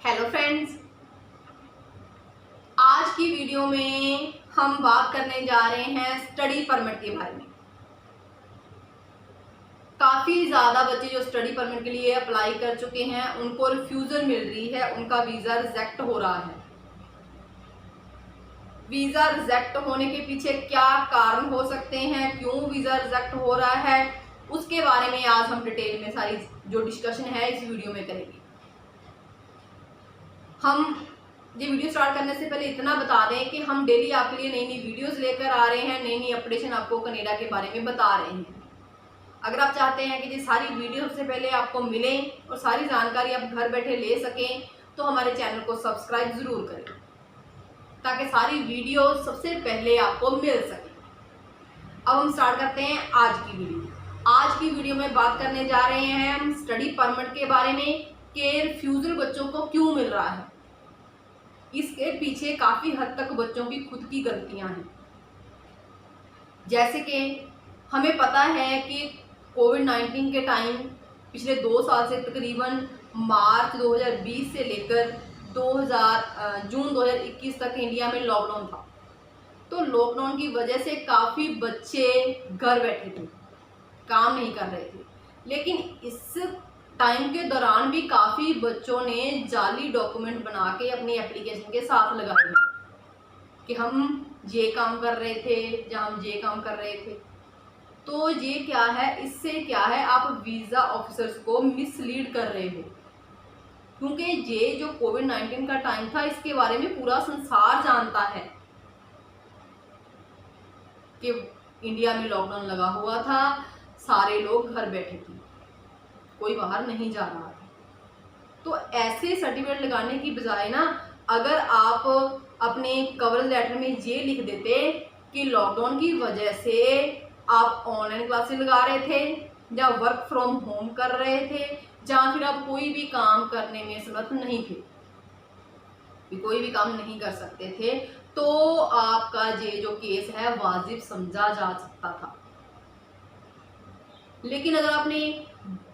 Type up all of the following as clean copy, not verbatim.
Hello friends, आज की video में हम बात करने जा रहे हैं स्टडी परमिट के बारे में। काफ़ी ज़्यादा बच्चे जो स्टडी परमिट के लिए अप्लाई कर चुके हैं उनको रिफ्यूज़ल मिल रही है, उनका वीज़ा रिजेक्ट हो रहा है। वीज़ा रिजेक्ट होने के पीछे क्या कारण हो सकते हैं, क्यों वीज़ा रिजेक्ट हो रहा है, उसके बारे में आज हम डिटेल में सारी जो डिस्कशन है इस वीडियो में करेंगे। हम ये वीडियो स्टार्ट करने से पहले इतना बता दें कि हम डेली आपके लिए नई नई वीडियोस लेकर आ रहे हैं, नई नई अपडेशन आपको कनाडा के बारे में बता रहे हैं। अगर आप चाहते हैं कि ये सारी वीडियो सबसे पहले आपको मिले और सारी जानकारी आप घर बैठे ले सकें तो हमारे चैनल को सब्सक्राइब ज़रूर करें ताकि सारी वीडियो सबसे पहले आपको मिल सके। अब हम स्टार्ट करते हैं आज की वीडियो। आज की वीडियो में बात करने जा रहे हैं हम स्टडी परमिट के बारे में कि रिफ्यूज़ल बच्चों को क्यों मिल रहा है। इसके पीछे काफ़ी हद तक बच्चों की खुद की गलतियां हैं। जैसे कि हमें पता है कि कोविड-19 के टाइम पिछले 2 साल से तकरीबन मार्च 2020 से लेकर जून 2021 तक इंडिया में लॉकडाउन था। तो लॉकडाउन की वजह से काफ़ी बच्चे घर बैठे थे, काम नहीं कर रहे थे। लेकिन इस टाइम के दौरान भी काफ़ी बच्चों ने जाली डॉक्यूमेंट बना के अपनी एप्लीकेशन के साथ लगाए हैं कि हम ये काम कर रहे थे या हम ये काम कर रहे थे। तो ये क्या है, इससे क्या है, आप वीज़ा ऑफिसर्स को मिसलीड कर रहे हो, क्योंकि ये जो कोविड-19 का टाइम था इसके बारे में पूरा संसार जानता है कि इंडिया में लॉकडाउन लगा हुआ था, सारे लोग घर बैठे थे, कोई बाहर नहीं जा रहा था। तो ऐसे सर्टिफिकेट लगाने की बजाय ना, अगर आप अपने कवर लेटर में ये लिख देते कि लॉकडाउन की वजह से आप ऑनलाइन क्लासेस लगा रहे थे या वर्क फ्रॉम होम कर रहे थे या फिर आप कोई भी काम करने में समर्थ नहीं थे, कोई भी काम नहीं कर सकते थे, तो आपका ये जो केस है वाजिब समझा जा सकता था। लेकिन अगर आपने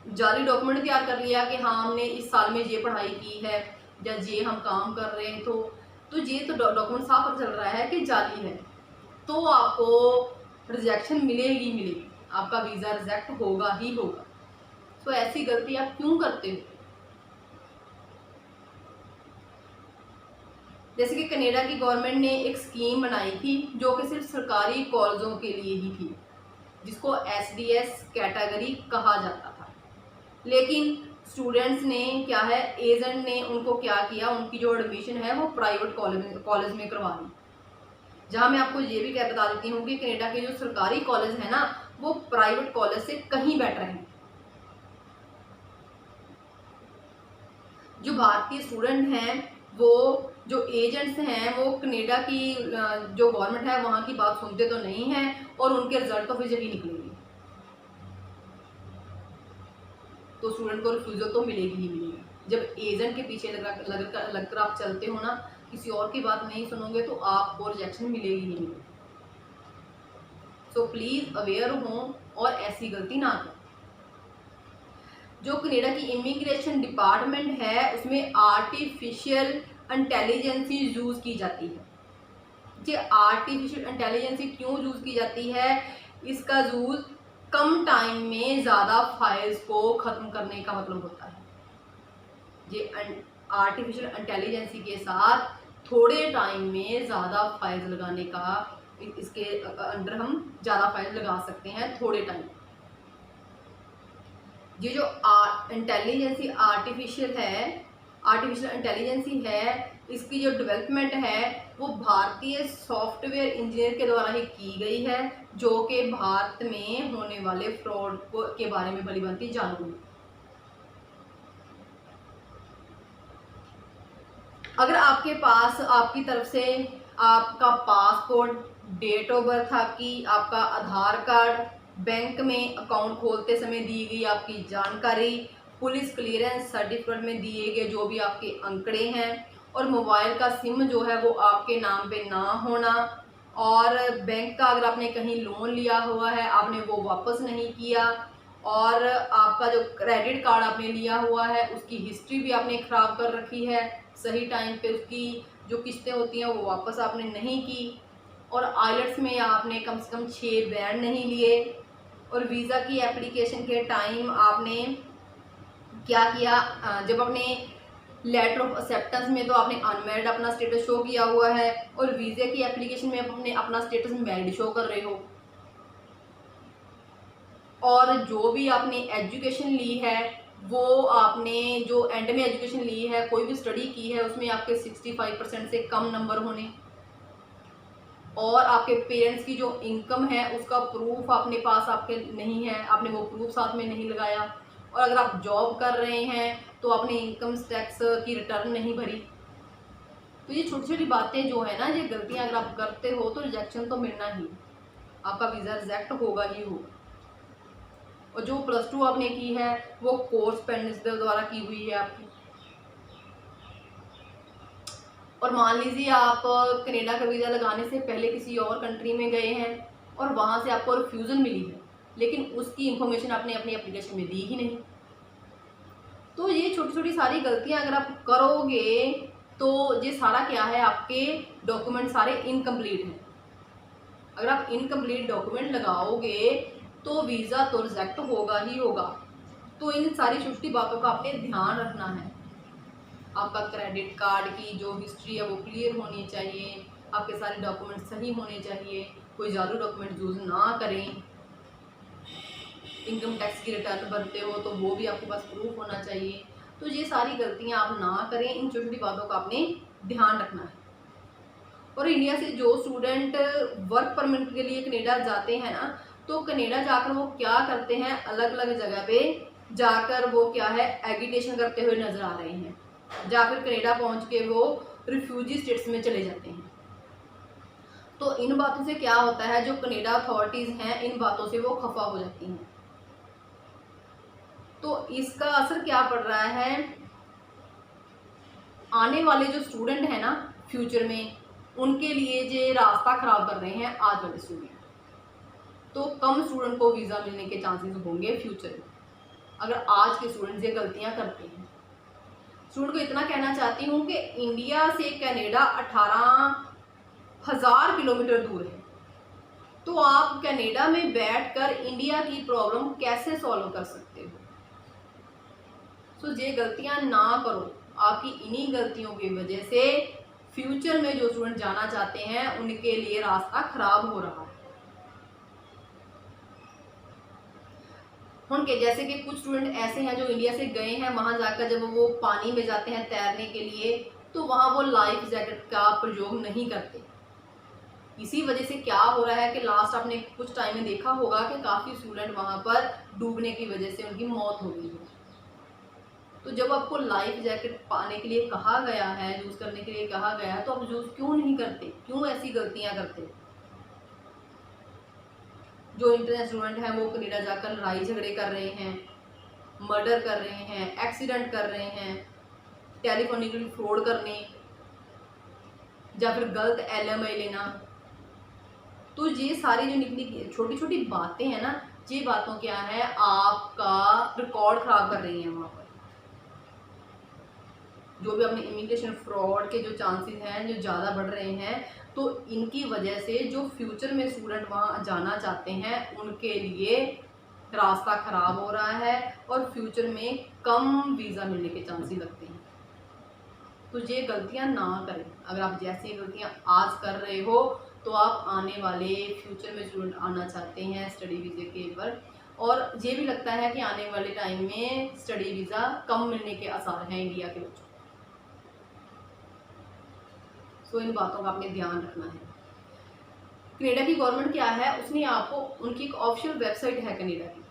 जाली डॉक्यूमेंट तैयार कर लिया कि हाँ हमने इस साल में ये पढ़ाई की है या ये हम काम कर रहे हैं, तो ये तो डॉक्यूमेंट साफ पता चल रहा है कि जाली है, तो आपको रिजेक्शन मिलेगी मिलेगी, आपका वीज़ा रिजेक्ट होगा ही होगा। तो ऐसी गलती आप क्यों करते हो? जैसे कि कनाडा की गवर्नमेंट ने एक स्कीम बनाई थी जो कि सिर्फ सरकारी कॉलेजों के लिए ही थी, जिसको SDS कैटेगरी कहा जाता था। लेकिन स्टूडेंट्स ने क्या है, एजेंट ने उनको क्या किया, उनकी जो एडमिशन है वो प्राइवेट कॉलेज में करवा दी। जहाँ मैं आपको ये भी बता देती हूँ कि कनाडा के जो सरकारी कॉलेज है ना, वो प्राइवेट कॉलेज से कहीं बेटर हैं। जो भारतीय स्टूडेंट हैं, वो जो एजेंट्स हैं, वो कनाडा की जो गवर्नमेंट है वहाँ की बात सुनते तो नहीं हैं और उनके रिजल्ट तो फिर जब ही निकलेंगे, तो स्टूडेंट को रिफ्यूजल तो मिलेगी ही मिलेगी। जब एजेंट के पीछे लगकर आप चलते हो ना, किसी और की बात नहीं सुनोगे तो आपको रिजेक्शन मिलेगी ही मिलेगी। सो प्लीज़ अवेयर हो और ऐसी गलती ना करें। जो कनाडा की इमिग्रेशन डिपार्टमेंट है उसमें आर्टिफिशियल इंटेलिजेंसी यूज़ की जाती है। ये आर्टिफिशियल इंटेलिजेंसी क्यों यूज़ की जाती है? इसका यूज़ कम टाइम में ज़्यादा फाइल्स को ख़त्म करने का मतलब होता है। ये आर्टिफिशियल इंटेलिजेंसी के साथ थोड़े टाइम में ज़्यादा फाइल्स लगाने का, इसके अंडर हम ज़्यादा फाइल्स लगा सकते हैं थोड़े टाइम। ये जो इंटेलिजेंसी आर्टिफिशियल इंटेलिजेंसी है, इसकी जो डेवलपमेंट है वो भारतीय सॉफ्टवेयर इंजीनियर के द्वारा ही की गई है, जो कि भारत में होने वाले फ्रॉड के बारे में भलीभांति जानू है। अगर आपके पास आपकी तरफ से आपका पासपोर्ट, डेट ऑफ बर्थ आपकी, आपका आधार कार्ड, बैंक में अकाउंट खोलते समय दी गई आपकी जानकारी, पुलिस क्लियरेंस सर्टिफिकेट में दिए गए जो भी आपके आंकड़े हैं, और मोबाइल का सिम जो है वो आपके नाम पे ना होना, और बैंक का अगर आपने कहीं लोन लिया हुआ है आपने वो वापस नहीं किया, और आपका जो क्रेडिट कार्ड आपने लिया हुआ है उसकी हिस्ट्री भी आपने ख़राब कर रखी है, सही टाइम पे उसकी जो किस्तें होती हैं वो वापस आपने नहीं की, और आइलेट्स में आपने कम से कम 6 बैंड नहीं लिए, और वीज़ा की एप्लीकेशन के टाइम आपने क्या किया, जब अपने लेटर ऑफ एक्सेप्टेंस में तो आपने अनमैरिड अपना स्टेटस शो किया हुआ है, और वीज़ा की एप्लीकेशन में अपने अपना स्टेटस मैरिड शो कर रहे हो। और जो भी आपने एजुकेशन ली है वो आपने जो एंड में एजुकेशन ली है, कोई भी स्टडी की है, उसमें आपके 65% से कम नंबर होने, और आपके पेरेंट्स की जो इनकम है उसका प्रूफ अपने पास आपके नहीं है, आपने वो प्रूफ साथ में नहीं लगाया, और अगर आप जॉब कर रहे हैं तो आपने इनकम टैक्स की रिटर्न नहीं भरी। तो ये छोटी छोटी बातें जो है ना, ये गलतियां अगर आप करते हो तो रिजेक्शन तो मिलना ही, आपका वीज़ा रिजेक्ट होगा ही होगा। और जो +2 आपने की है वो कोर्स पेरेंट्स द्वारा की हुई है आपकी, और मान लीजिए आप कनाडा का वीज़ा लगाने से पहले किसी और कंट्री में गए हैं और वहाँ से आपको रिफ्यूज़ल मिली है, लेकिन उसकी इन्फॉर्मेशन आपने अपनी एप्लीकेशन में दी ही नहीं। तो ये छोटी छोटी सारी गलतियाँ अगर आप करोगे तो ये सारा क्या है, आपके डॉक्यूमेंट सारे इनकम्प्लीट हैं। अगर आप इनकम्प्लीट डॉक्यूमेंट लगाओगे तो वीज़ा तो रिजेक्ट होगा ही होगा। तो इन सारी छोटी बातों का आपने ध्यान रखना है। आपका क्रेडिट कार्ड की जो हिस्ट्री है वो क्लियर होनी चाहिए, आपके सारे डॉक्यूमेंट सही होने चाहिए, कोई ज़्यादा डॉक्यूमेंट यूज़ ना करें। इनकम टैक्स की रिटर्न भरते हो तो वो भी आपके पास प्रूफ होना चाहिए। तो ये सारी गलतियां आप ना करें, इन छोटी छोटी बातों का आपने ध्यान रखना है। और इंडिया से जो स्टूडेंट वर्क परमिट के लिए कनाडा जाते हैं ना, तो कनाडा जाकर वो क्या करते हैं, अलग अलग जगह पे जाकर वो क्या है, एगिटेशन करते हुए नजर आ रहे हैं, या फिर कनाडा पहुंच के वो रिफ्यूजी स्टेट्स में चले जाते हैं। तो इन बातों से क्या होता है, जो कनाडा अथॉरिटीज़ हैं इन बातों से वो खफा हो जाती हैं। तो इसका असर क्या पड़ रहा है, आने वाले जो स्टूडेंट हैं ना फ्यूचर में, उनके लिए ये रास्ता खराब कर रहे हैं आज वाले स्टूडेंट। तो कम स्टूडेंट को वीज़ा मिलने के चांसेस होंगे फ्यूचर में, अगर आज के स्टूडेंट्स ये गलतियां करते हैं। स्टूडेंट को इतना कहना चाहती हूँ कि इंडिया से कनाडा 18,000 किलोमीटर दूर है, तो आप कनाडा में बैठकर इंडिया की प्रॉब्लम कैसे सॉल्व कर सकते हो। तो ये गलतियां ना करो, आपकी इन्हीं गलतियों की वजह से फ्यूचर में जो स्टूडेंट जाना चाहते हैं उनके लिए रास्ता खराब हो रहा है। उनके जैसे कि कुछ स्टूडेंट ऐसे हैं जो इंडिया से गए हैं, वहां जाकर जब वो पानी में जाते हैं तैरने के लिए तो वहां वो लाइफ जैकेट का प्रयोग नहीं करते। इसी वजह से क्या हो रहा है कि लास्ट आपने कुछ टाइम में देखा होगा कि काफ़ी स्टूडेंट वहां पर डूबने की वजह से उनकी मौत हो गई है। तो जब आपको लाइफ जैकेट पाने के लिए कहा गया है, यूज़ करने के लिए कहा गया है, तो आप यूज़ क्यों नहीं करते, क्यों ऐसी गलतियां करते। जो इंटरनेशनल स्टूडेंट हैं वो कनाडा जाकर लड़ाई झगड़े कर रहे हैं, मर्डर कर रहे हैं, एक्सीडेंट कर रहे हैं, टेलीफोनिकली फ्रॉड करने, या फिर गलत LMI लेना। तो ये सारी जो निकली छोटी छोटी बातें हैं ना, ये बातों क्या है, आपका रिकॉर्ड खराब कर रही हैं वहाँ पर। जो भी अपने इमिग्रेशन फ्रॉड के जो चांसेस हैं जो ज़्यादा बढ़ रहे हैं, तो इनकी वजह से जो फ्यूचर में स्टूडेंट वहाँ जाना चाहते हैं उनके लिए रास्ता ख़राब हो रहा है, और फ्यूचर में कम वीज़ा मिलने के चांसेस लगते हैं। तो ये गलतियाँ ना करें। अगर आप जैसी गलतियाँ आज कर रहे हो तो आप आने वाले फ्यूचर में स्टूडेंट आना चाहते हैं स्टडी वीज़े के ऊपर, और ये भी लगता है कि आने वाले टाइम में स्टडी वीज़ा कम मिलने के आसार हैं इंडिया के बच्चों। तो इन बातों का आपने ध्यान रखना है। कनाडा की गवर्नमेंट क्या है, उसने आपको, उनकी एक ऑफिशियल वेबसाइट है कनाडा की,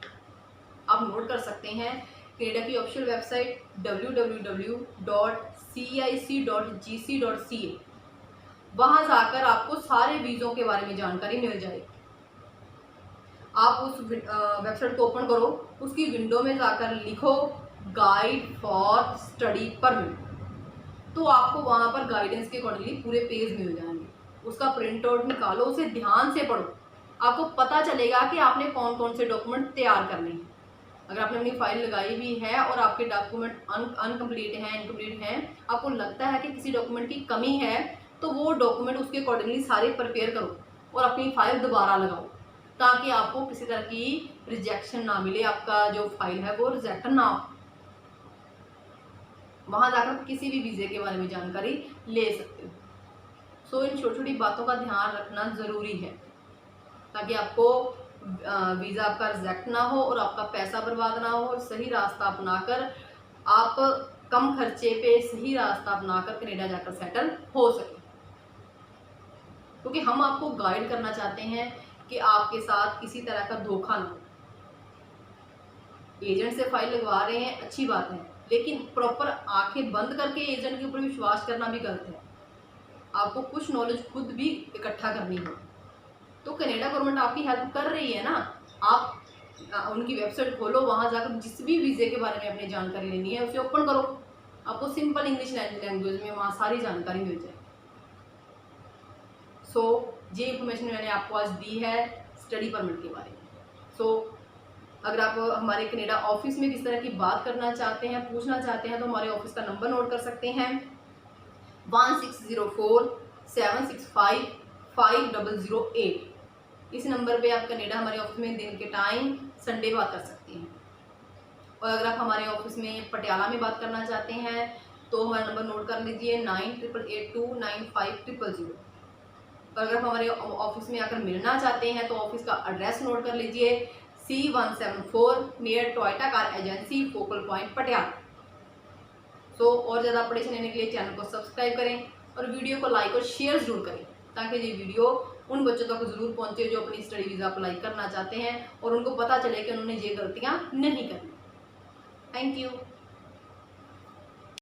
आप नोट कर सकते हैं। कनाडा की ऑफिशियल वेबसाइट www.cic.gc.ca, वहाँ जाकर आपको सारे वीज़ों के बारे में जानकारी मिल जाएगी। आप उस वेबसाइट को ओपन करो, उसकी विंडो में जाकर लिखो गाइड फॉर स्टडी परमिट, तो आपको वहाँ पर गाइडेंस के अकॉर्डिंगली पूरे पेज मिल जाएंगे। उसका प्रिंट आउट निकालो, उसे ध्यान से पढ़ो, आपको पता चलेगा कि आपने कौन कौन से डॉक्यूमेंट तैयार करने हैं। अगर आपने अपनी फाइल लगाई हुई है और आपके डॉक्यूमेंट इनकम्प्लीट हैं, आपको लगता है कि किसी डॉक्यूमेंट की कमी है, तो वो डॉक्यूमेंट उसके अकॉर्डिंगली सारे प्रिपेयर करो और अपनी फाइल दोबारा लगाओ, ताकि आपको किसी तरह की रिजेक्शन ना मिले, आपका जो फाइल है वो रिजेक्ट ना हो। वहां जाकर किसी भी वीज़े के बारे में जानकारी ले सकते हो। सो इन छोटी छोटी बातों का ध्यान रखना ज़रूरी है, ताकि आपको वीज़ा आपका रिजेक्ट ना हो और आपका पैसा बर्बाद ना हो, और सही रास्ता अपनाकर आप कम खर्चे पे सही रास्ता अपनाकर कनाडा जाकर सेटल हो सके। क्योंकि हम आपको गाइड करना चाहते हैं कि आपके साथ किसी तरह का धोखा ना हो। एजेंट से फाइल लगवा रहे हैं, अच्छी बात है, लेकिन प्रॉपर आंखें बंद करके एजेंट के ऊपर विश्वास करना भी गलत है। आपको कुछ नॉलेज खुद भी इकट्ठा करनी है। तो कनाडा गवर्नमेंट आपकी हेल्प कर रही है ना, आप उनकी वेबसाइट खोलो, वहां जाकर जिस भी वीज़े के बारे में अपनी जानकारी लेनी है उसे ओपन करो, आपको सिंपल इंग्लिश लैंग्वेज में वहाँ सारी जानकारी मिल जाए। सो ये इन्फॉर्मेशन मैंने आपको आज दी है स्टडी परमिट के बारे में। सो अगर आप हमारे कनाडा ऑफिस में किस तरह की बात करना चाहते हैं, पूछना चाहते हैं, तो हमारे ऑफिस का नंबर नोट कर सकते हैं 1604-765-5008। इस नंबर पे आप कनाडा हमारे ऑफिस में दिन के टाइम संडे बात कर सकते हैं। और अगर आप हमारे ऑफिस में पटियाला में बात करना चाहते हैं तो हमारा नंबर नोट कर लीजिए 9882955000। और अगर आप हमारे ऑफिस में आकर मिलना चाहते हैं तो ऑफिस का एड्रेस नोट कर लीजिए C174 near Toyota car agency, focal point, Patiala. So और ज़्यादा अपडेशन लेने के लिए चैनल को सब्सक्राइब करें और वीडियो को लाइक और शेयर जरूर करें, ताकि ये वीडियो उन बच्चों तक जरूर पहुंचे जो अपनी स्टडी वीज़ा अप्लाई करना चाहते हैं और उनको पता चले कि उन्होंने ये गलतियां नहीं करनी। Thank you.